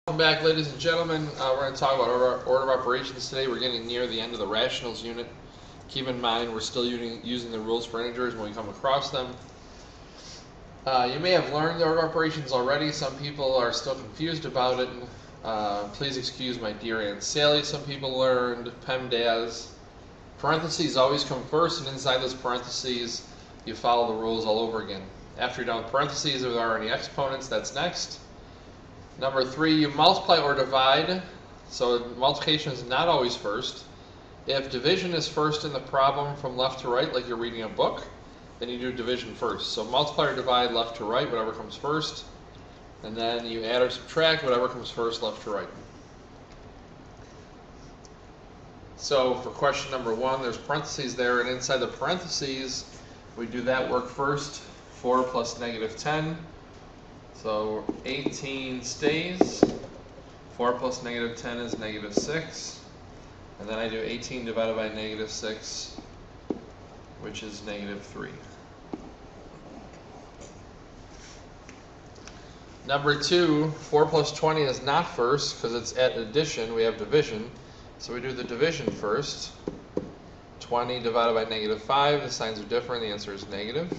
Welcome back, ladies and gentlemen. We're going to talk about order of operations today. We're getting near the end of the rationals unit. Keep in mind we're still using the rules for integers when we come across them. You may have learned the order of operations already. Some people are still confused about it. Please excuse my dear Aunt Sally. Some people learned pemdas. Parentheses always come first, and inside those parentheses you follow the rules all over again. After you're done with parentheses, if there are any exponents, that's next. Number 3, you multiply or divide. So multiplication is not always first. If division is first in the problem from left to right, like you're reading a book, then you do division first. So multiply or divide left to right, whatever comes first. And then you add or subtract, whatever comes first, left to right. So for question number 1, there's parentheses there, and inside the parentheses, we do that work first. 4 plus negative 10. So 18 stays, 4 plus negative 10 is negative 6, and then I do 18 divided by negative 6, which is negative 3. Number 2, 4 plus 20 is not first because it's at addition, we have division, so we do the division first. 20 divided by negative 5, the signs are different, the answer is negative.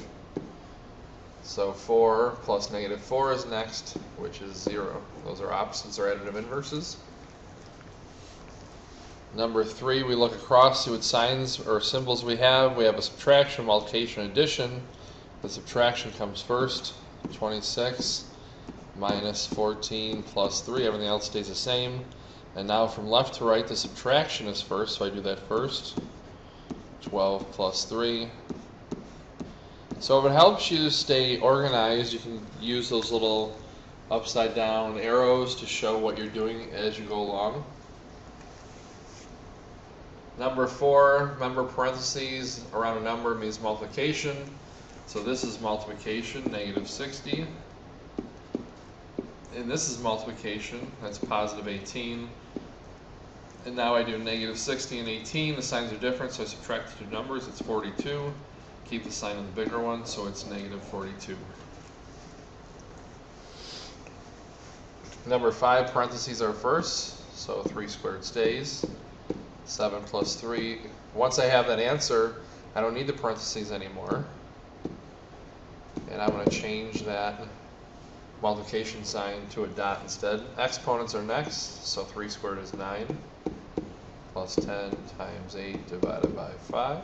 So 4 plus negative 4 is next, which is 0. Those are opposites or additive inverses. Number 3, we look across, see what signs or symbols we have. We have a subtraction, multiplication, addition. The subtraction comes first. 26 minus 14 plus 3. Everything else stays the same. And now from left to right, the subtraction is first, so I do that first. 12 plus 3. So if it helps you stay organized, you can use those little upside down arrows to show what you're doing as you go along. Number 4, remember parentheses around a number means multiplication. So this is multiplication, negative 60. And this is multiplication, that's positive 18. And now I do negative 60 and 18, the signs are different, so I subtract the two numbers, it's 42. Keep the sign of the bigger one, so it's negative 42. Number 5, parentheses are first, so 3 squared stays. 7 plus 3. Once I have that answer, I don't need the parentheses anymore. And I'm going to change that multiplication sign to a dot instead. Exponents are next, so 3 squared is 9. Plus 10 times 8 divided by 5.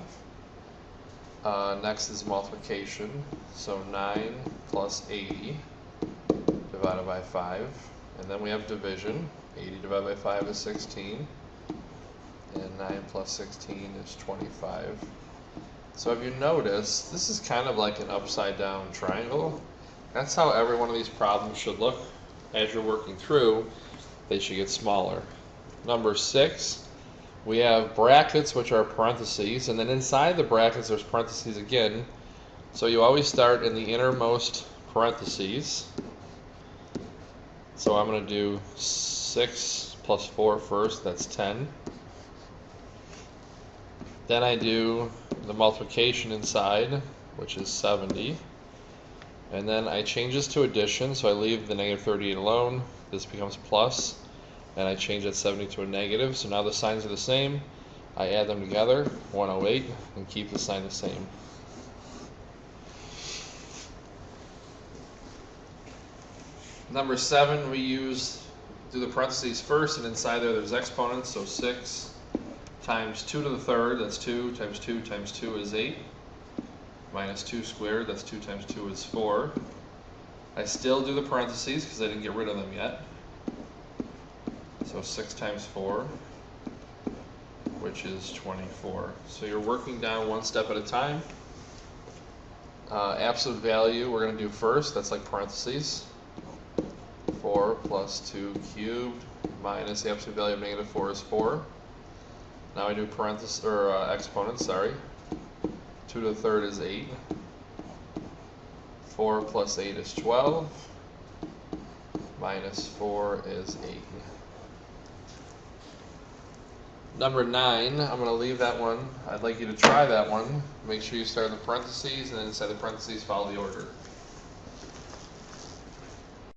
Next is multiplication, so 9 plus 80 divided by 5, and then we have division. 80 divided by 5 is 16, and 9 plus 16 is 25. So if you notice, this is kind of like an upside down triangle. That's how every one of these problems should look as you're working through. They should get smaller. Number 6. We have brackets, which are parentheses, and then inside the brackets there's parentheses again. So you always start in the innermost parentheses. So I'm going to do 6 plus 4 first, that's 10. Then I do the multiplication inside, which is 70. And then I change this to addition, so I leave the negative 38 alone. This becomes plus. And I change that 70 to a negative, so now the signs are the same. I add them together, 108, and keep the sign the same. Number 7, we do the parentheses first, and inside there's exponents, so 6 times 2 to the third, that's 2, times 2 times 2 is 8, minus 2 squared, that's 2 times 2 is 4. I still do the parentheses because I didn't get rid of them yet. So 6 times 4, which is 24. So you're working down one step at a time. Absolute value we're going to do first. That's like parentheses. 4 plus 2 cubed minus the absolute value of negative 4 is 4. Now I do parentheses or exponents. Sorry. 2 to the third is 8. 4 plus 8 is 12. Minus 4 is 8. Number 9, I'm going to leave that one. I'd like you to try that one. Make sure you start in the parentheses, and then inside the parentheses follow the order.